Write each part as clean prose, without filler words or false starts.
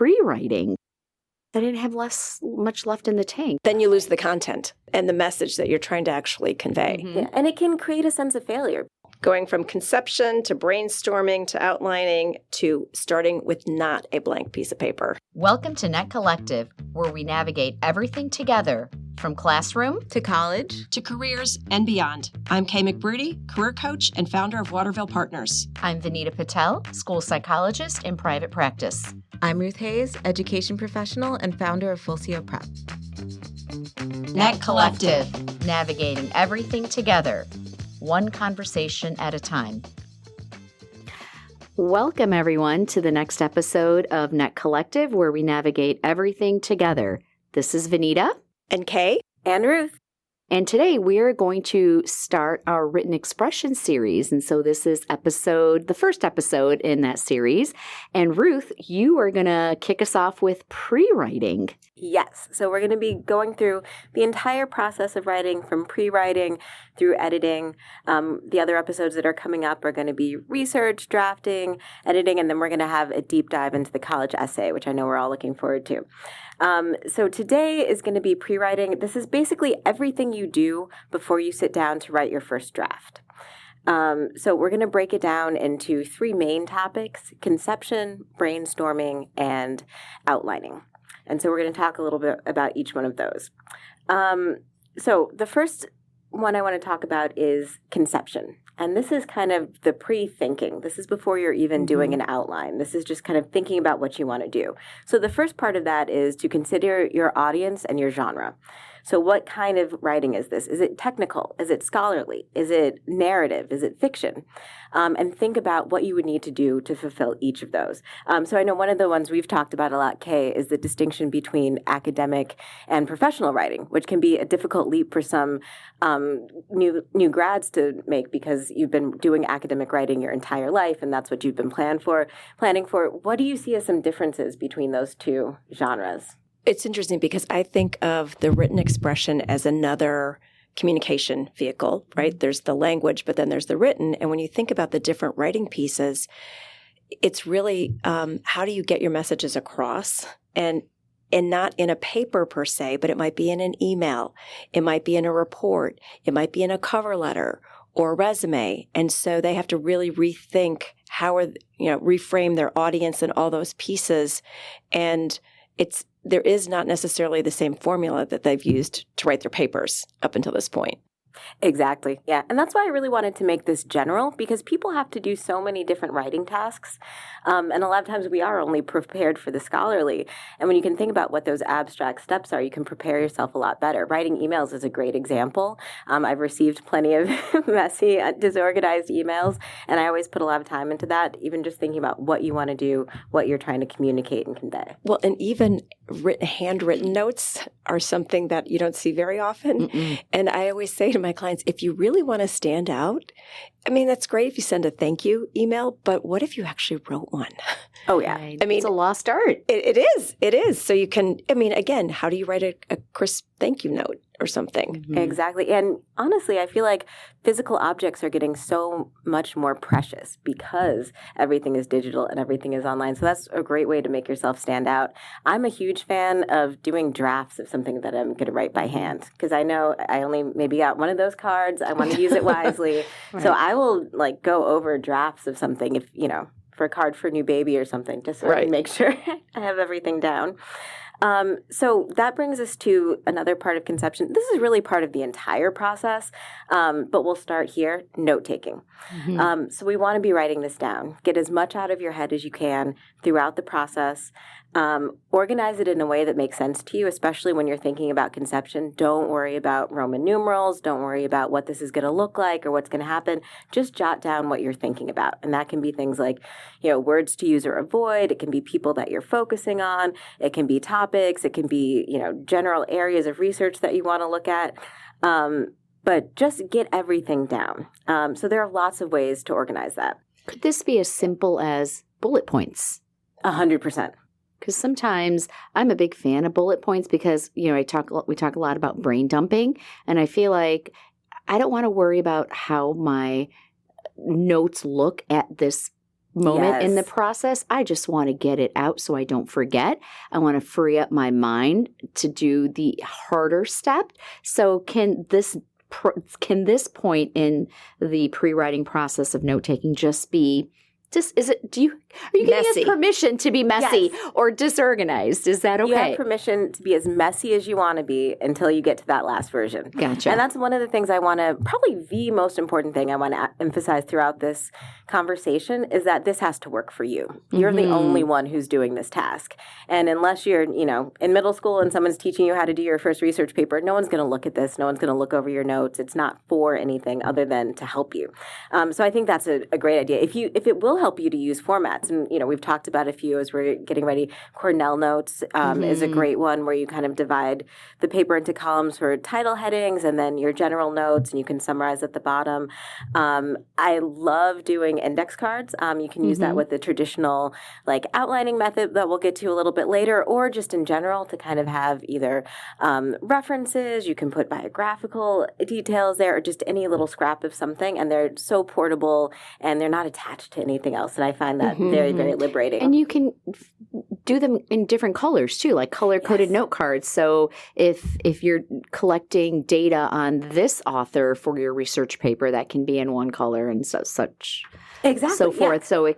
pre-writing, I didn't have much left in the tank. Then you lose the content and the message that you're trying to actually convey. Yeah, and it can create a sense of failure. Going from conception to brainstorming to outlining to starting with not a blank piece of paper. Welcome to N.E.T Collective, where we navigate everything together, from classroom to college to careers and beyond. I'm Kay McBroody, career coach and founder of Waterville Partners. I'm Vinita Patel, school psychologist in private practice. I'm Ruth Hayes, education professional and founder of Full CO Prep. N.E.T Collective, navigating everything together, one conversation at a time. Welcome, everyone, to the next episode of N.E.T Collective, where we navigate everything together. This is Vinita. And Kay. And Ruth. And today we are going to start our written expression series. And so this is the first episode in that series. And Ruth, you are going to kick us off with pre-writing. Yes. So we're going to be going through the entire process of writing, from pre-writing through editing. The other episodes that are coming up are going to be research, drafting, editing, and then we're going to have a deep dive into the college essay, which I know we're all looking forward to. So today is going to be pre-writing. This is basically everything you do before you sit down to write your first draft. So we're going to break it down into three main topics: conception, brainstorming, and outlining. And so we're going to talk a little bit about each one of those. So the first one I want to talk about is conception. And this is kind of the pre-thinking. This is before you're even doing an outline. This is just kind of thinking about what you want to do. So the first part of that is to consider your audience and your genre. So what kind of writing is this? Is it technical? Is it scholarly? Is it narrative? Is it fiction? And think about what you would need to do to fulfill each of those. So I know one of the ones we've talked about a lot, Kay, is the distinction between academic and professional writing, which can be a difficult leap for some new grads to make because you've been doing academic writing your entire life and that's what you've been planning for. What do you see as some differences between those two genres? It's interesting because I think of the written expression as another communication vehicle, right? There's the language, but then there's the written. And when you think about the different writing pieces, it's really how do you get your messages across? And not in a paper per se, but it might be in an email. It might be in a report. It might be in a cover letter or a resume. And so they have to really rethink reframe their audience and all those pieces. And there is not necessarily the same formula that they've used to write their papers up until this point. Exactly. Yeah. And that's why I really wanted to make this general, because people have to do so many different writing tasks. And a lot of times we are only prepared for the scholarly. And when you can think about what those abstract steps are, you can prepare yourself a lot better. Writing emails is a great example. I've received plenty of messy, disorganized emails, and I always put a lot of time into that, even just thinking about what you want to do, what you're trying to communicate and convey. Well, and even handwritten notes are something that you don't see very often. Mm-mm. And I always say to my clients, if you really want to stand out, I mean, that's great if you send a thank you email, but what if you actually wrote one? Oh, yeah. I mean, it's a lost art. It is. So you can, again, how do you write a crisp thank you note or something? Mm-hmm. Exactly. And honestly, I feel like physical objects are getting so much more precious because everything is digital and everything is online. So that's a great way to make yourself stand out. I'm a huge fan of doing drafts of something that I'm going to write by hand, because I know I only maybe got one of those cards. I want to use it wisely. Right. So I will go over drafts of something if, for a card for a new baby or something, just so I can make sure I have everything down. So that brings us to another part of conception. This is really part of the entire process, but we'll start here, note-taking. Mm-hmm. So we want to be writing this down. Get as much out of your head as you can throughout the process. Organize it in a way that makes sense to you, especially when you're thinking about conception. Don't worry about Roman numerals. Don't worry about what this is going to look like or what's going to happen. Just jot down what you're thinking about. And that can be things like, words to use or avoid. It can be people that you're focusing on. It can be topics. It can be, general areas of research that you want to look at. But just get everything down. So there are lots of ways to organize that. Could this be as simple as bullet points? 100%. Because sometimes I'm a big fan of bullet points because, we talk a lot about brain dumping, and I feel like I don't want to worry about how my notes look at this moment in the Yes. process. I just want to get it out so I don't forget. I want to free up my mind to do the harder step. So can this point in the pre-writing process of note-taking just be are you giving Messy. us permission to be messy Yes. or disorganized? Is that You have okay? permission to be as messy as you want to be until you get to that last version. Gotcha. And that's one of the things I want to, probably the most important thing I want to emphasize throughout this conversation is that this has to work for you. You're the only one who's doing this task. And unless you're, in middle school and someone's teaching you how to do your first research paper, no one's going to look at this. No one's going to look over your notes. It's not for anything other than to help you. So I think that's a great idea. If it will help you to use formats, and, we've talked about a few as we're getting ready. Cornell Notes is a great one where you kind of divide the paper into columns for title headings and then your general notes, and you can summarize at the bottom. I love doing index cards. You can use that with the traditional outlining method that we'll get to a little bit later, or just in general to kind of have either references, you can put biographical details there, or just any little scrap of something, and they're so portable and they're not attached to anything else. And I find that very, very liberating. And you can do them in different colors too, like color-coded note cards. So if you're collecting data on this author for your research paper, that can be in one color and such. Exactly. So forth. So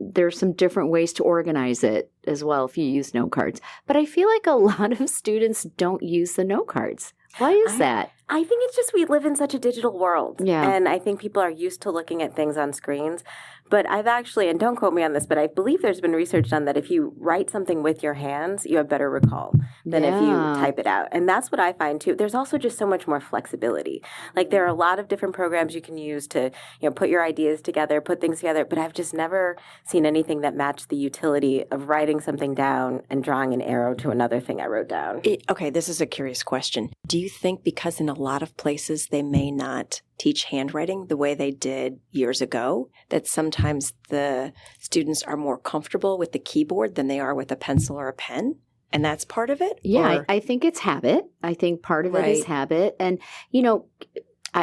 there's some different ways to organize it as well if you use note cards. But I feel like a lot of students don't use the note cards. Why is that? I think it's just we live in such a digital world. Yeah. And I think people are used to looking at things on screens. But I've actually, and don't quote me on this, but I believe there's been research done that if you write something with your hands, you have better recall than if you type it out. And that's what I find too. There's also just so much more flexibility. There are a lot of different programs you can use to, put your ideas together, put things together. But I've just never seen anything that matched the utility of writing something down and drawing an arrow to another thing I wrote down. Okay, this is a curious question. Do you think because in a lot of places they may not teach handwriting the way they did years ago, that sometimes the students are more comfortable with the keyboard than they are with a pencil or a pen? And that's part of it? Yeah, Or- I think it's habit. I think part of it is Right. habit. And,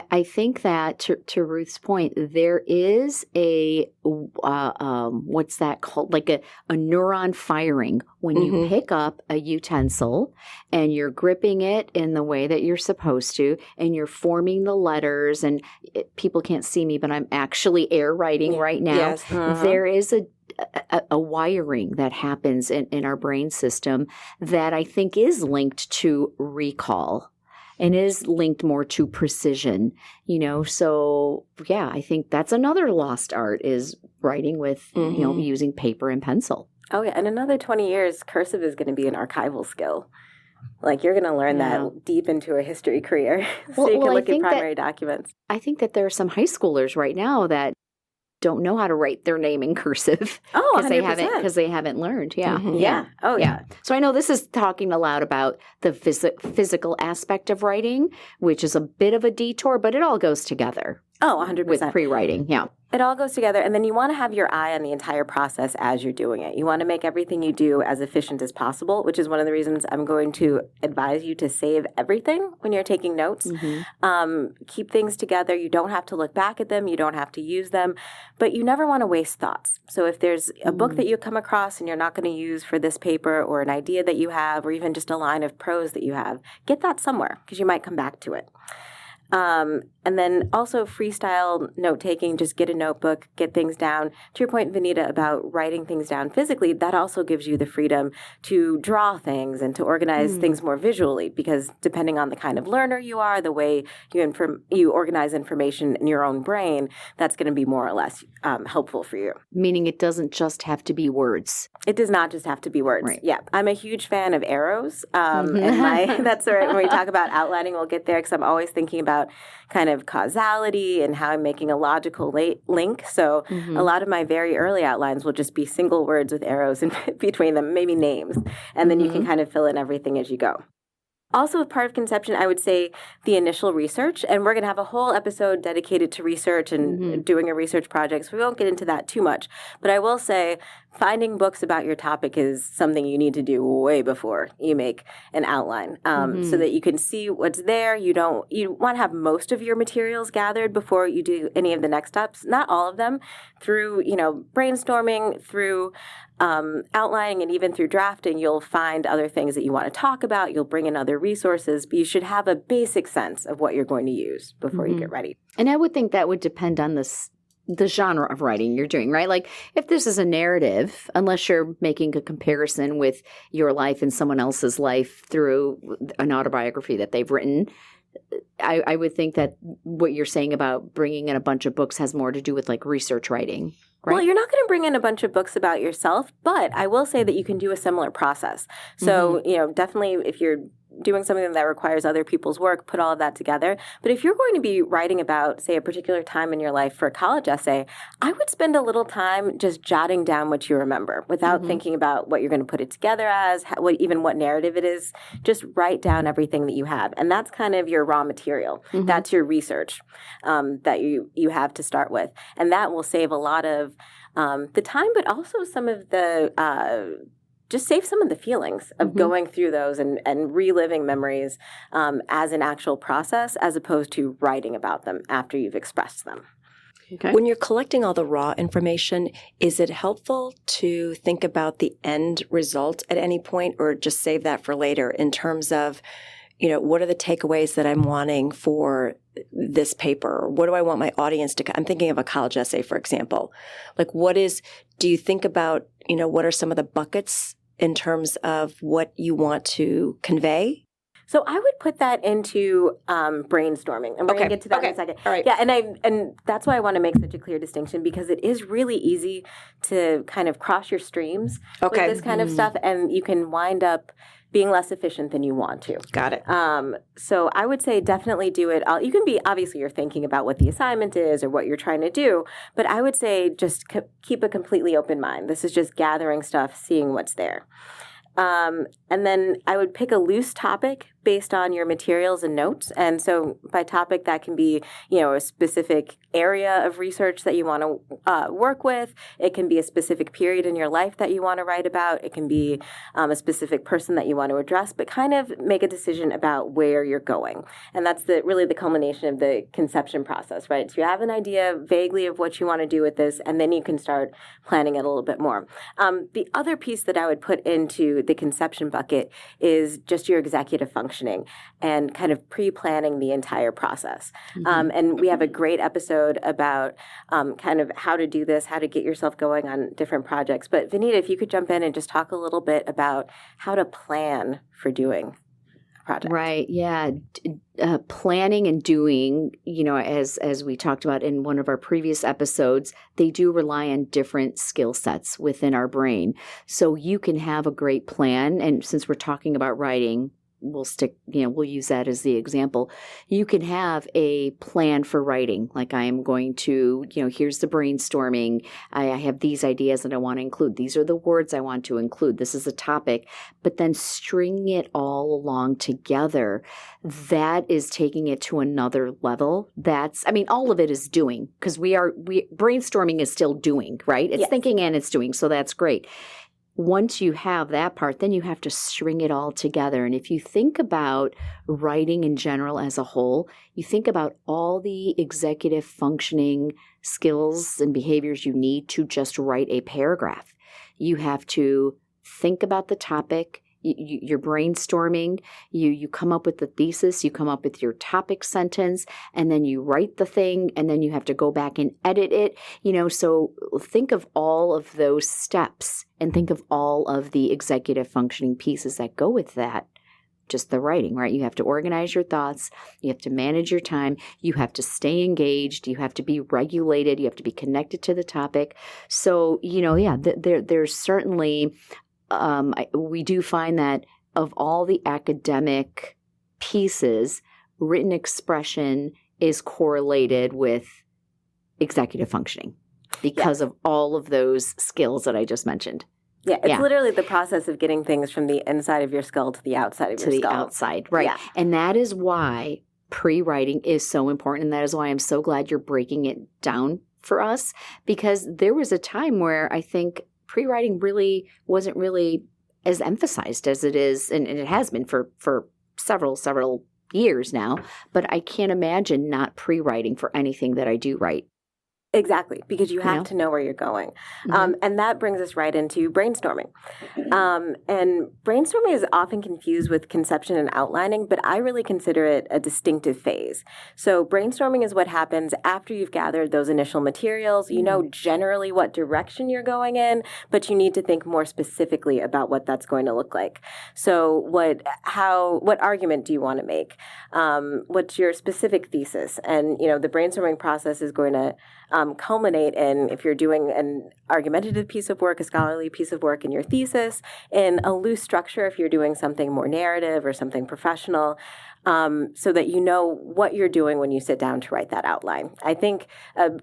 I think that to Ruth's point, there is a, what's that called? Like a neuron firing when you pick up a utensil and you're gripping it in the way that you're supposed to, and you're forming the letters, and people can't see me, but I'm actually air writing right now. Yes. There is a wiring that happens in our brain system that I think is linked to recall and is linked more to precision, So, yeah, I think that's another lost art is writing with, using paper and pencil. Oh, yeah. In another 20 years, cursive is going to be an archival skill. You're going to learn that deep into a history career. So you can look at primary documents. I think that there are some high schoolers right now that don't know how to write their name in cursive because they haven't learned. Yeah. Yeah. Oh, yeah. So I know this is talking a lot about the physical aspect of writing, which is a bit of a detour, but it all goes together. Oh, 100%. With pre-writing, yeah. It all goes together. And then you want to have your eye on the entire process as you're doing it. You want to make everything you do as efficient as possible, which is one of the reasons I'm going to advise you to save everything when you're taking notes. Keep things together. You don't have to look back at them. You don't have to use them. But you never want to waste thoughts. So if there's a book that you come across and you're not going to use for this paper, or an idea that you have, or even just a line of prose that you have, get that somewhere because you might come back to it. And then also freestyle note-taking, just get a notebook, get things down. To your point, Vanita, about writing things down physically, that also gives you the freedom to draw things and to organize things more visually, because depending on the kind of learner you are, the way you organize information in your own brain, that's going to be more or less helpful for you. Meaning it doesn't just have to be words. It does not just have to be words. Right. Yeah. I'm a huge fan of arrows. And that's right. When we talk about outlining, we'll get there because I'm always thinking about kind of causality and how I'm making a logical link. So a lot of my very early outlines will just be single words with arrows in between them, maybe names. And then you can kind of fill in everything as you go. Also, with part of conception, I would say the initial research, and we're going to have a whole episode dedicated to research and doing a research project, so we won't get into that too much. But I will say finding books about your topic is something you need to do way before you make an outline, so that you can see what's there. You want to have most of your materials gathered before you do any of the next steps. Not all of them. Through brainstorming, through outlining, and even through drafting, you'll find other things that you want to talk about. You'll bring in other resources, but you should have a basic sense of what you're going to use before you get ready. And I would think that would depend on the genre of writing you're doing, right? Like if this is a narrative, unless you're making a comparison with your life and someone else's life through an autobiography that they've written, I would think that what you're saying about bringing in a bunch of books has more to do with like research writing. Right? Well, you're not going to bring in a bunch of books about yourself, but I will say that you can do a similar process. So, definitely if you're doing something that requires other people's work, put all of that together. But if you're going to be writing about, say, a particular time in your life for a college essay, I would spend a little time just jotting down what you remember without thinking about what you're going to put it together as, what narrative it is. Just write down everything that you have. And that's kind of your raw material. That's your research that you have to start with. And that will save a lot of the time, but also some of the just save some of the feelings of going through those and reliving memories as an actual process, as opposed to writing about them after you've expressed them. Okay. When you're collecting all the raw information, is it helpful to think about the end result at any point, or just save that for later in terms of, what are the takeaways that I'm wanting for this paper? What do I want my audience to, I'm thinking of a college essay, for example. Like do you think about, what are some of the buckets in terms of what you want to convey? So I would put that into brainstorming, and we're going to get to that in a second. All right. Yeah, and that's why I want to make such a clear distinction, because it is really easy to kind of cross your streams with this kind of stuff, and you can wind up being less efficient than you want to. Got it. So I would say definitely do it. You can be, obviously you're thinking about what the assignment is or what you're trying to do, but I would say just keep a completely open mind. This is just gathering stuff, seeing what's there. And then I would pick a loose topic based on your materials and notes. And so by topic, that can be, a specific area of research that you want to work with. It can be a specific period in your life that you want to write about. It can be a specific person that you want to address, but kind of make a decision about where you're going. And that's really the culmination of the conception process, right? So you have an idea vaguely of what you want to do with this, and then you can start planning it a little bit more. The other piece that I would put into the conception bucket is just your executive functioning and kind of pre-planning the entire process. And we have a great episode about kind of how to do this, how to get yourself going on different projects. But Vinita, if you could jump in and just talk a little bit about how to plan for doing a project. Right. Yeah. Planning and doing, as we talked about in one of our previous episodes, they do rely on different skill sets within our brain. So you can have a great plan. And since we're talking about writing, we'll use that as the example. You can have a plan for writing. Like I am going to, here's the brainstorming. I have these ideas that I want to include. These are the words I want to include. This is a topic. But then stringing it all along together, that is taking it to another level. All of it is doing, because brainstorming is still doing, right? It's thinking and it's doing. So that's great. Once you have that part, then you have to string it all together. And if you think about writing in general as a whole, you think about all the executive functioning skills and behaviors you need to just write a paragraph. You have to think about the topic. You're brainstorming, you come up with the thesis, you come up with your topic sentence, and then you write the thing, and then you have to go back and edit it, so think of all of those steps and think of all of the executive functioning pieces that go with that. Just the writing, right? You have to organize your thoughts. You have to manage your time. You have to stay engaged. You have to be regulated. You have to be connected to the topic. So, there's certainly... we do find that of all the academic pieces, written expression is correlated with executive functioning because of all of those skills that I just mentioned. Yeah, it's literally the process of getting things from the inside of your skull to the outside of your skull. To the outside, right. Yeah. And that is why pre-writing is so important, and that is why I'm so glad you're breaking it down for us, because there was a time where I think pre-writing really wasn't really as emphasized as it is, and it has been for several years now, but I can't imagine not pre-writing for anything that I do write. Exactly, because you have to know where you're going. And that brings us right into brainstorming. And brainstorming is often confused with conception and outlining, but I really consider it a distinctive phase. So brainstorming is what happens after you've gathered those initial materials. You know generally what direction you're going in, but you need to think more specifically about what that's going to look like. So what argument do you want to make? What's your specific thesis? And, the brainstorming process is going to culminate in, if you're doing an argumentative piece of work, a scholarly piece of work in your thesis, in a loose structure if you're doing something more narrative or something professional, so that you know what you're doing when you sit down to write that outline. I think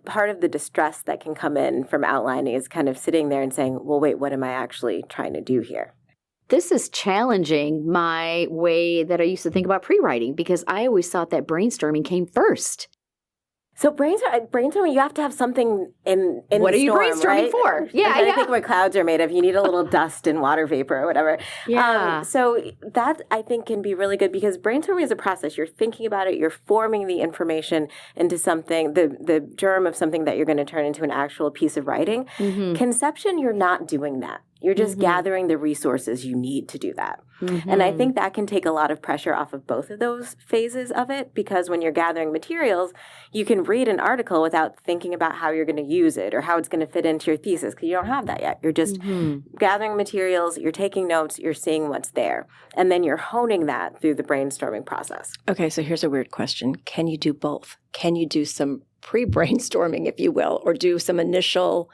part of the distress that can come in from outlining is kind of sitting there and saying, well, wait, what am I actually trying to do here? This is challenging my way that I used to think about pre-writing, because I always thought that brainstorming came first. So brainstorming, you have to have something in what the are you storm, brainstorming right? for? Yeah, I think what clouds are made of. You need a little dust and water vapor or whatever. Yeah. So that, I think, can be really good, because brainstorming is a process. You're thinking about it. You're forming the information into something, the germ of something that you're going to turn into an actual piece of writing. Conception, you're not doing that. You're just gathering the resources you need to do that. And I think that can take a lot of pressure off of both of those phases of it, because when you're gathering materials, you can read an article without thinking about how you're going to use it or how it's going to fit into your thesis, because you don't have that yet. You're just gathering materials, you're taking notes, you're seeing what's there, and then you're honing that through the brainstorming process. Okay, so here's a weird question. Can you do both? Can you do some pre-brainstorming, if you will, or do some initial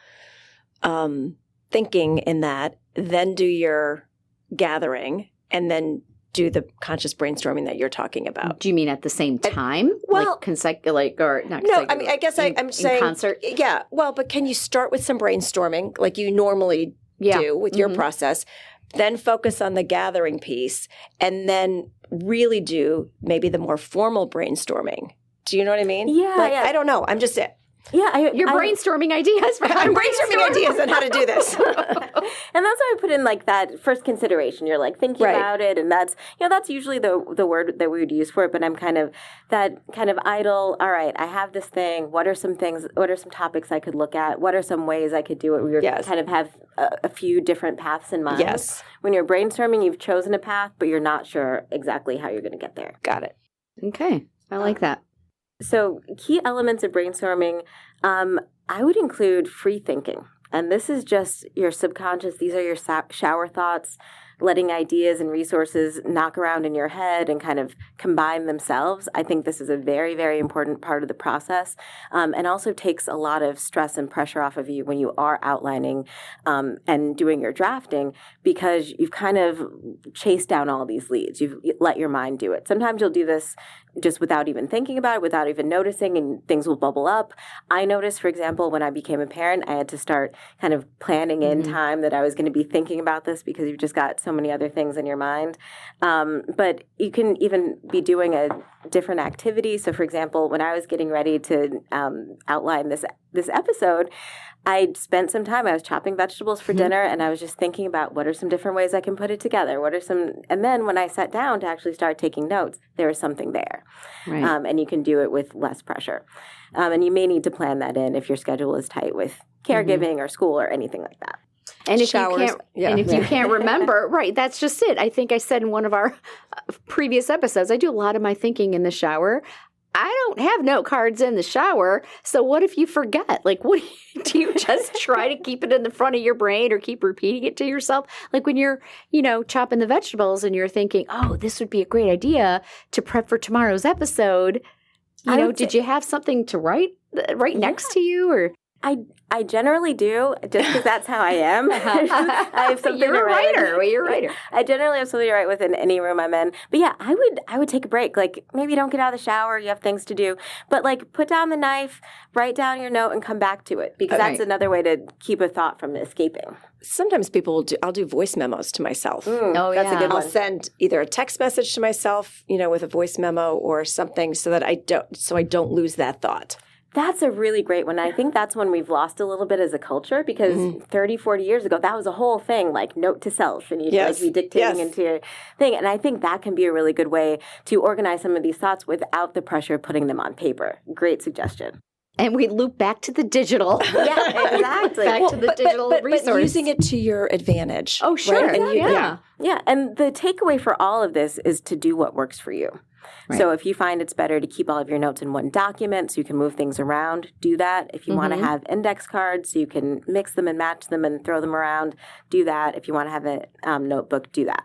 thinking in that, then do your gathering, and then do the conscious brainstorming that you're talking about? Do you mean at the same time? Well, or not? No, I mean, I guess I'm saying in concert. Yeah, well, but can you start with some brainstorming like you normally do with your process, then focus on the gathering piece, and then really do maybe the more formal brainstorming? Do you know what I mean? Yeah, I don't know. I'm just You're brainstorming ideas. I'm brainstorming ideas on how to do this. And that's why I put in like that first consideration. You're like thinking about it, and that's that's usually the word that we would use for it. But I'm kind of that kind of idle. All right, I have this thing. What are some things? What are some topics I could look at? What are some ways I could do it? We kind of have a few different paths in mind. Yes. When you're brainstorming, you've chosen a path, but you're not sure exactly how you're going to get there. Got it. Okay, I like that. So key elements of brainstorming, I would include free thinking. And this is just your subconscious. These are your shower thoughts, letting ideas and resources knock around in your head and kind of combine themselves. I think this is a very, very important part of the process, and also takes a lot of stress and pressure off of you when you are outlining and doing your drafting, because you've kind of chased down all these leads. You've let your mind do it. Sometimes you'll do this just without even thinking about it, without even noticing, and things will bubble up. I noticed, for example, when I became a parent, I had to start kind of planning in time that I was going to be thinking about this, because you've just got so many other things in your mind. But you can even be doing a different activity. So, for example, when I was getting ready to outline this episode, I spent some time, I was chopping vegetables for dinner, and I was just thinking about what are some different ways I can put it together. And then when I sat down to actually start taking notes, there was something there. Right. And you can do it with less pressure. And you may need to plan that in if your schedule is tight with caregiving or school or anything like that. And if Showers. you can't remember, right, that's just it. I think I said in one of our previous episodes, I do a lot of my thinking in the shower. I don't have note cards in the shower. So what if you forget? Like, do you just try to keep it in the front of your brain or keep repeating it to yourself? Like when you're, chopping the vegetables and you're thinking, oh, this would be a great idea to prep for tomorrow's episode. Did you have something to write next to you, or? I generally do, just because that's how I am. I have something You're to a write. writer. Well, you're a writer. I generally have something to write with in any room I'm in. But yeah, I would take a break. Like maybe don't get out of the shower. You have things to do. But like put down the knife, write down your note, and come back to it, because that's another way to keep a thought from escaping. Sometimes people will I'll do voice memos to myself. That's a good I'll one. send either a text message to myself, with a voice memo or something, so that I don't lose that thought. That's a really great one. I think that's when we've lost a little bit as a culture because 30, 40 years ago, that was a whole thing, like note to self, and you'd like be dictating into your thing. And I think that can be a really good way to organize some of these thoughts without the pressure of putting them on paper. Great suggestion. And we loop back to the digital. Yeah, exactly. Back to the digital resource. But using it to your advantage. Oh, sure. Right? And Yeah. And the takeaway for all of this is to do what works for you. Right. So if you find it's better to keep all of your notes in one document so you can move things around, do that. If you want to have index cards so you can mix them and match them and throw them around, do that. If you want to have a notebook, do that.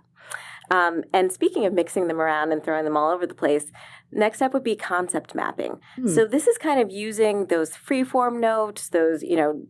And speaking of mixing them around and throwing them all over the place, next up would be concept mapping. So this is kind of using those free-form notes, those,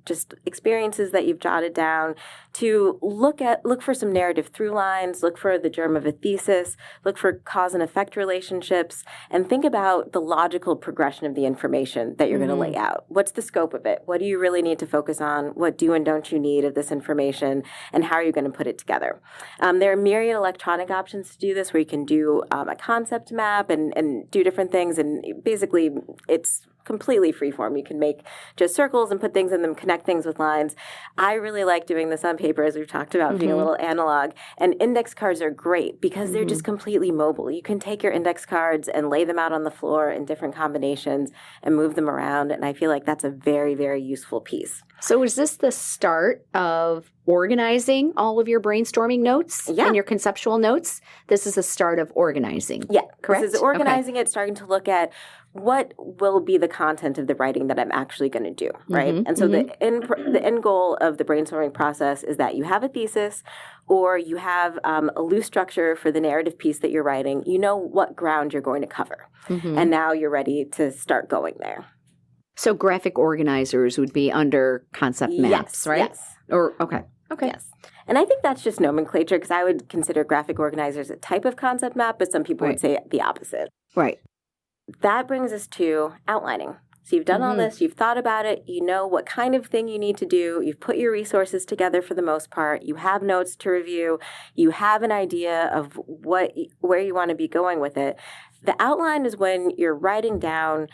just experiences that you've jotted down to look for some narrative through lines, look for the germ of a thesis, look for cause and effect relationships, and think about the logical progression of the information that you're going to lay out. What's the scope of it? What do you really need to focus on? What do and don't you need of this information? And how are you going to put it together? There are myriad electronic options to do this where you can do a concept map and do different things. And basically, it's completely freeform. You can make just circles and put things in them, connect things with lines. I really like doing this on paper, as we've talked about, being a little analog. And index cards are great because they're just completely mobile. You can take your index cards and lay them out on the floor in different combinations and move them around. And I feel like that's a very, very useful piece. So is this the start of organizing all of your brainstorming notes and your conceptual notes? This is the start of organizing. Yeah, correct? This is organizing it, starting to look at what will be the content of the writing that I'm actually going to do, right? And so the end goal of the brainstorming process is that you have a thesis or you have a loose structure for the narrative piece that you're writing. You know what ground you're going to cover. And now you're ready to start going there. So graphic organizers would be under concept maps, right? Yes. Or okay. Yes. And I think that's just nomenclature because I would consider graphic organizers a type of concept map, but some people would say the opposite. Right. That brings us to outlining. So you've done all this, you've thought about it, you know what kind of thing you need to do, you've put your resources together for the most part, you have notes to review, you have an idea of where you want to be going with it. The outline is when you're writing down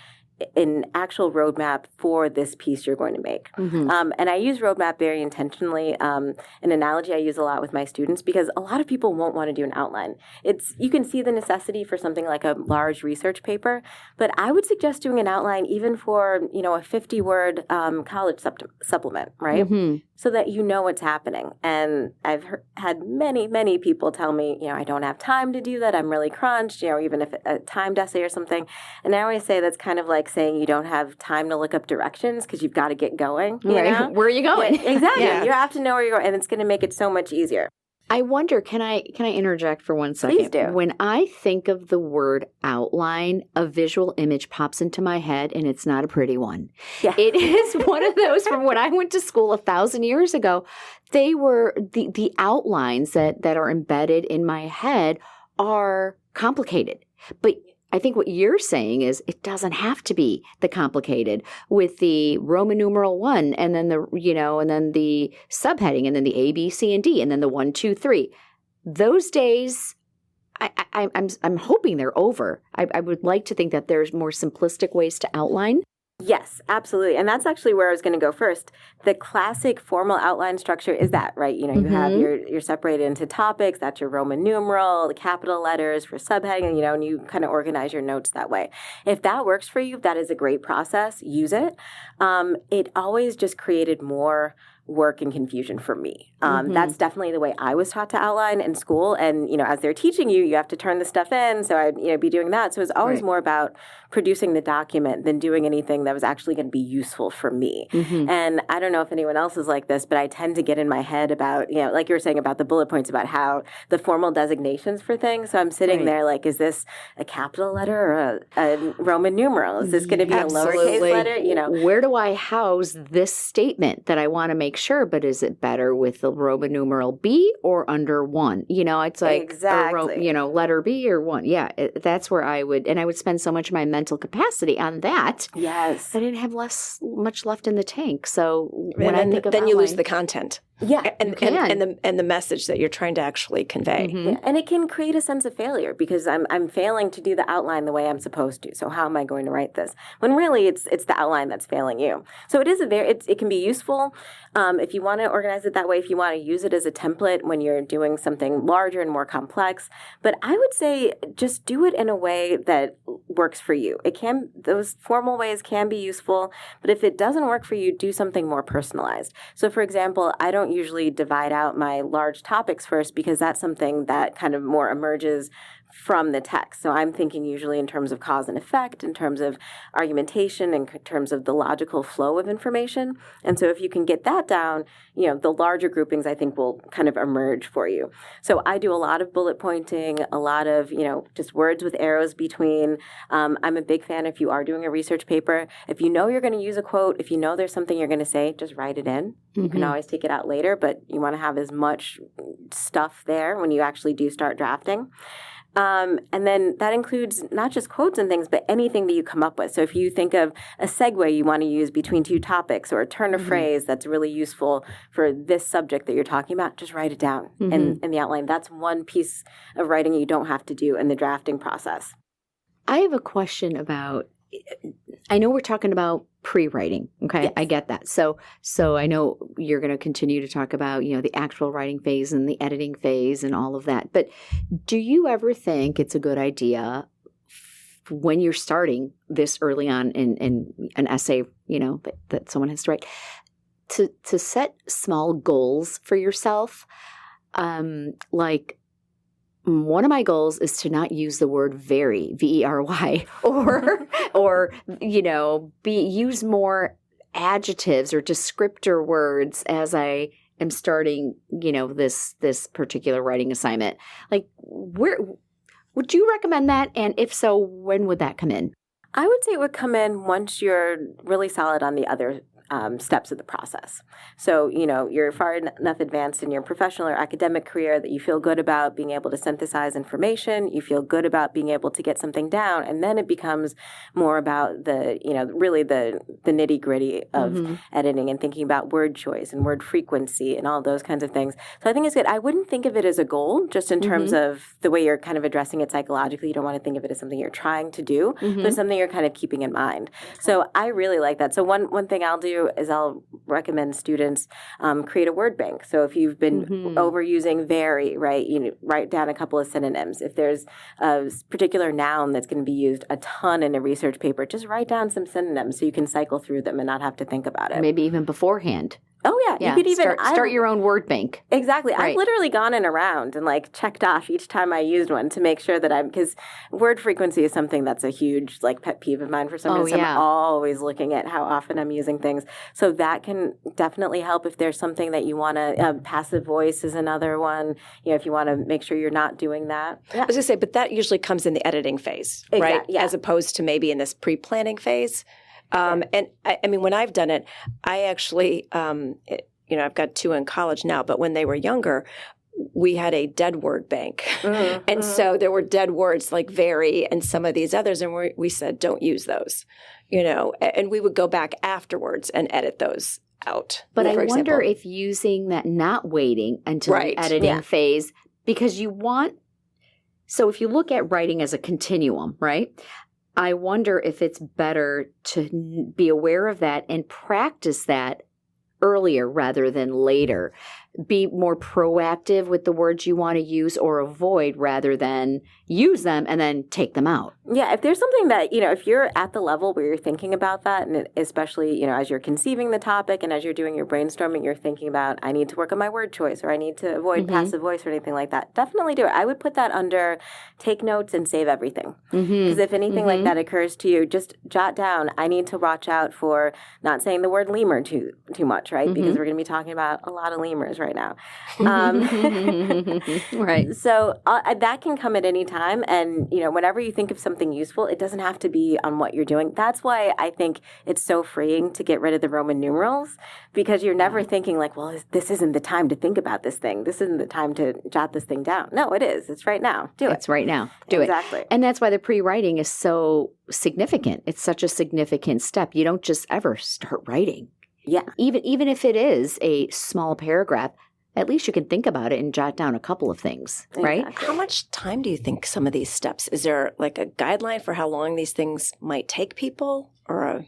an actual roadmap for this piece you're going to make. And I use roadmap very intentionally. An analogy I use a lot with my students because a lot of people won't want to do an outline. You can see the necessity for something like a large research paper, but I would suggest doing an outline even for, a 50-word college supplement, right? So that you know what's happening. And I've had many, many people tell me, I don't have time to do that. I'm really crunched, even if a timed essay or something. And I always say that's kind of like saying you don't have time to look up directions because you've got to get going. You know? Where are you going? Yeah, exactly. You have to know where you're going, and it's going to make it so much easier. I wonder, can I interject for 1 second? Please do. When I think of the word outline, a visual image pops into my head, and it's not a pretty one. Yeah. It is one of those from when I went to school 1,000 years ago. They were the outlines that are embedded in my head are complicated. But I think what you're saying is it doesn't have to be the complicated with the Roman numeral 1 and then and then the subheading and then the A, B, C, and D and then the 1, 2, 3. Those days, I'm hoping they're over. I would like to think that there's more simplistic ways to outline. Yes, absolutely. And that's actually where I was going to go first. The classic formal outline structure is that, right? You have you're separated into topics. That's your Roman numeral, the capital letters for subheading, and you kind of organize your notes that way. If that works for you, that is a great process. Use it. It always just created more work and confusion for me. That's definitely the way I was taught to outline in school. And, as they're teaching you, you have to turn the stuff in. So I'd, be doing that. So it was always more about producing the document than doing anything that was actually going to be useful for me. And I don't know if anyone else is like this, but I tend to get in my head about, like you were saying about the bullet points about how the formal designations for things. So I'm sitting there like, is this a capital letter or a Roman numeral? Is this going to be a lowercase letter? Where do I house this statement that I want to make sure, but is it better with the Roman numeral B or under 1? It's like, exactly. letter B or 1. Yeah, that's where I would spend so much of my mental capacity on that. Yes. I didn't have much left in the tank. So when and I think of then you lose outline, the content. Yeah, and the message that you're trying to actually convey. Mhm. Yeah, and it can create a sense of failure because I'm failing to do the outline the way I'm supposed to. So how am I going to write this? When really it's the outline that's failing you. So it is it can be useful if you want to organize it that way. If you want to use it as a template when you're doing something larger and more complex, but I would say just do it in a way that works for you. Those formal ways can be useful, but if it doesn't work for you, do something more personalized. So for example, I don't usually divide out my large topics first because that's something that kind of more emerges from the text. So I'm thinking usually in terms of cause and effect, in terms of argumentation, in terms of the logical flow of information. And so if you can get that down, the larger groupings I think will kind of emerge for you. So I do a lot of bullet pointing, a lot of, just words with arrows between. I'm a big fan if you are doing a research paper. If you know you're going to use a quote, if you know there's something you're going to say, just write it in. You can always take it out later, but you want to have as much stuff there when you actually do start drafting. And then that includes not just quotes and things, but anything that you come up with. So if you think of a segue you want to use between two topics or a turn of phrase that's really useful for this subject that you're talking about, just write it down in the outline. That's one piece of writing you don't have to do in the drafting process. I have a question about, I know we're talking about pre-writing. Okay. Yes. I get that. So I know you're going to continue to talk about, the actual writing phase and the editing phase and all of that. But do you ever think it's a good idea when you're starting this early on in an essay, that someone has to write, to set small goals for yourself? Like, one of my goals is to not use the word very, V-E-R-Y, or use more adjectives or descriptor words as I am starting, this particular writing assignment. Like, where would you recommend that? And if so, when would that come in? I would say it would come in once you're really solid on the other steps of the process. So, you're far enough advanced in your professional or academic career that you feel good about being able to synthesize information. You feel good about being able to get something down. And then it becomes more about really the nitty gritty of editing and thinking about word choice and word frequency and all those kinds of things. So I think it's good. I wouldn't think of it as a goal just in terms of the way you're kind of addressing it psychologically. You don't want to think of it as something you're trying to do, but it's something you're kind of keeping in mind. So I really like that. So one thing I'll do is I'll recommend students create a word bank. So if you've been overusing very, right, write down a couple of synonyms. If there's a particular noun that's going to be used a ton in a research paper, just write down some synonyms so you can cycle through them and not have to think about it. Maybe even beforehand. Oh, yeah. You could even start your own word bank. Exactly. Right. I've literally gone in around and checked off each time I used one to make sure that because word frequency is something that's a huge pet peeve of mine for some reason. Yeah. I'm always looking at how often I'm using things. So that can definitely help if there's something that you want to, passive voice is another one, if you want to make sure you're not doing that. Yeah. I was going to say, but that usually comes in the editing phase, right? Yeah. As opposed to maybe in this pre-planning phase. And I mean, when I've done it, I actually, I've got two in college now, but when they were younger, we had a dead word bank. And so there were dead words like very and some of these others. And we said, don't use those, and we would go back afterwards and edit those out. But I wonder if using that, not waiting until the editing phase, because so if you look at writing as a continuum, right? I wonder if it's better to be aware of that and practice that earlier rather than later. Be more proactive with the words you want to use or avoid rather than use them and then take them out. Yeah, if there's something that, if you're at the level where you're thinking about that, and especially, as you're conceiving the topic and as you're doing your brainstorming, you're thinking about, I need to work on my word choice or I need to avoid passive voice or anything like that, definitely do it. I would put that under take notes and save everything. Because if anything like that occurs to you, just jot down, I need to watch out for not saying the word lemur too much, right? Because we're going to be talking about a lot of lemurs right now. Right. So that can come at any time. And, whenever you think of something useful, it doesn't have to be on what you're doing. That's why I think it's so freeing to get rid of the Roman numerals, because you're never thinking this isn't the time to think about this thing. This isn't the time to jot this thing down. No, it is. It's right now. Do it. It's right now. Do it. Exactly. And that's why the pre-writing is so significant. It's such a significant step. You don't just ever start writing. Yeah. Even if it is a small paragraph, at least you can think about it and jot down a couple of things, right? Exactly. How much time do you think some of these steps? Is there like a guideline for how long these things might take people, or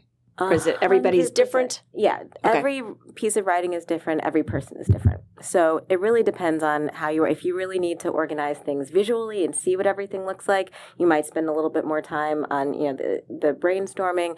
is it everybody's 100%. different? Yeah. Okay. Every piece of writing is different. Every person is different. So it really depends on how you are. If you really need to organize things visually and see what everything looks like, you might spend a little bit more time on, the brainstorming.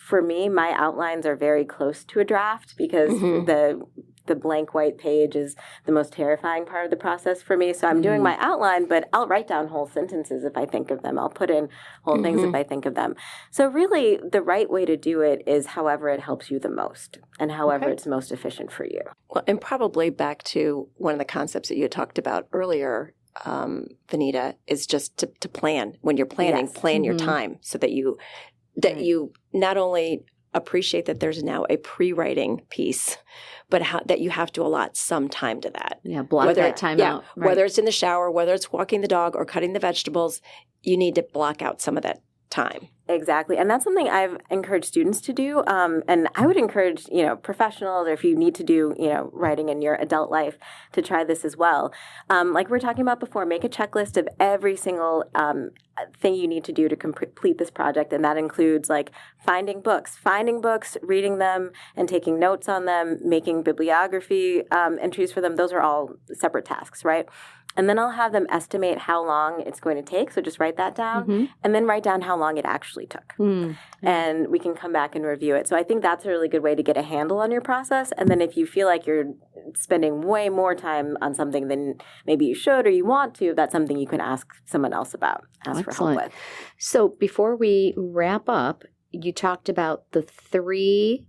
For me, my outlines are very close to a draft because the blank white page is the most terrifying part of the process for me. So I'm doing my outline, but I'll write down whole sentences if I think of them. I'll put in whole things if I think of them. So really, the right way to do it is however it helps you the most and however it's most efficient for you. Well, and probably back to one of the concepts that you had talked about earlier, Vanita, is just to plan. When you're planning, plan your time so that you not only appreciate that there's now a pre-writing piece, but that you have to allot some time to that. Yeah, block that time out. Right. Whether it's in the shower, whether it's walking the dog or cutting the vegetables, you need to block out some of that time. Exactly. And that's something I've encouraged students to do. And I would encourage, professionals, or if you need to do, writing in your adult life, to try this as well. Like we were talking about before, make a checklist of every single thing you need to do to complete this project. And that includes like finding books, reading them and taking notes on them, making bibliography entries for them. Those are all separate tasks, right? And then I'll have them estimate how long it's going to take. So just write that down and then write down how long it actually took. And we can come back and review it. So I think that's a really good way to get a handle on your process. And then if you feel like you're spending way more time on something than maybe you should or you want to, that's something you can ask someone else about, for help with. So before we wrap up, you talked about the three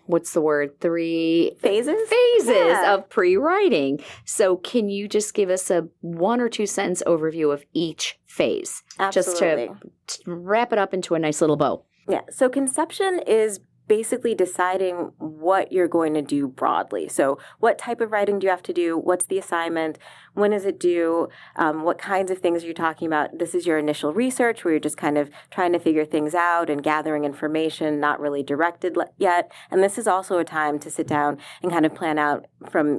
what's the word? 3 phases of pre-writing. So can you just give us a 1 or 2 sentence overview of each phase? Absolutely. Just to wrap it up into a nice little bow. Yeah. So conception is basically deciding what you're going to do broadly. So what type of writing do you have to do? What's the assignment? When is it due? What kinds of things are you talking about? This is your initial research where you're just kind of trying to figure things out and gathering information, not really directed yet. And this is also a time to sit down and kind of plan out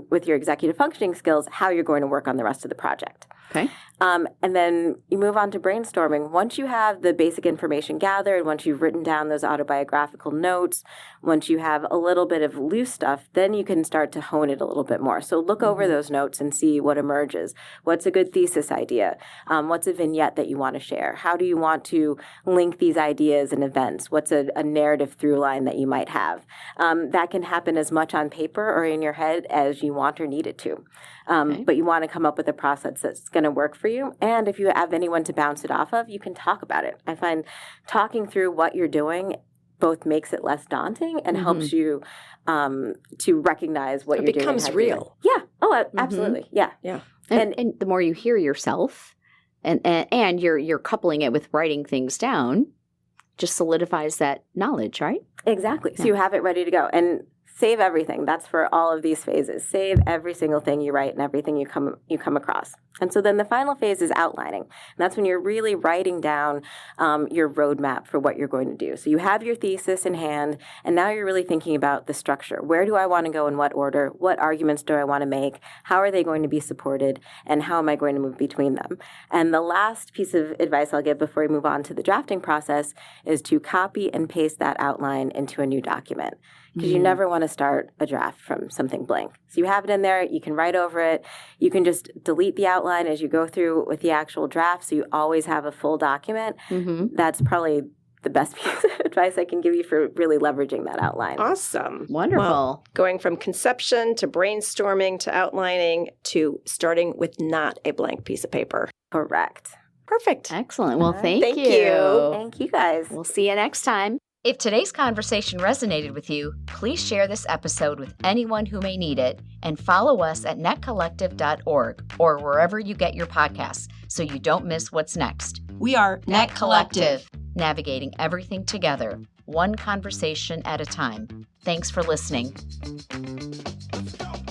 with your executive functioning skills how you're going to work on the rest of the project. Okay. And then you move on to brainstorming. Once you have the basic information gathered, once you've written down those autobiographical notes, once you have a little bit of loose stuff, then you can start to hone it a little bit more. So look over those notes and see what emerges. What's a good thesis idea? What's a vignette that you want to share? How do you want to link these ideas and events? What's a narrative through line that you might have? That can happen as much on paper or in your head as you want or need it to. But you want to come up with a process that's going to work for you. And if you have anyone to bounce it off of, you can talk about it. I find talking through what you're doing both makes it less daunting and helps you to recognize what you're doing. It becomes real. Yeah. Oh, absolutely. Yeah. Yeah. And the more you hear yourself and you're coupling it with writing things down, just solidifies that knowledge, right? Exactly. So you have it ready to go. And save everything. That's for all of these phases. Save every single thing you write and everything you come across. And so then the final phase is outlining. And that's when you're really writing down your roadmap for what you're going to do. So you have your thesis in hand, and now you're really thinking about the structure. Where do I want to go in what order? What arguments do I want to make? How are they going to be supported? And how am I going to move between them? And the last piece of advice I'll give before we move on to the drafting process is to copy and paste that outline into a new document. Because you never want to start a draft from something blank. So you have it in there, you can write over it, you can just delete the outline as you go through with the actual draft, so you always have a full document. That's probably the best piece of advice I can give you for really leveraging that outline. Awesome. Wonderful. Well, going from conception to brainstorming to outlining to starting with not a blank piece of paper. Correct. Perfect. Excellent. Well, thank Thank you. you. Thank you, guys. We'll see you next time. If today's conversation resonated with you, please share this episode with anyone who may need it and follow us at netcollective.org or wherever you get your podcasts so you don't miss what's next. We are Net Collective. Navigating everything together, one conversation at a time. Thanks for listening. Let's go.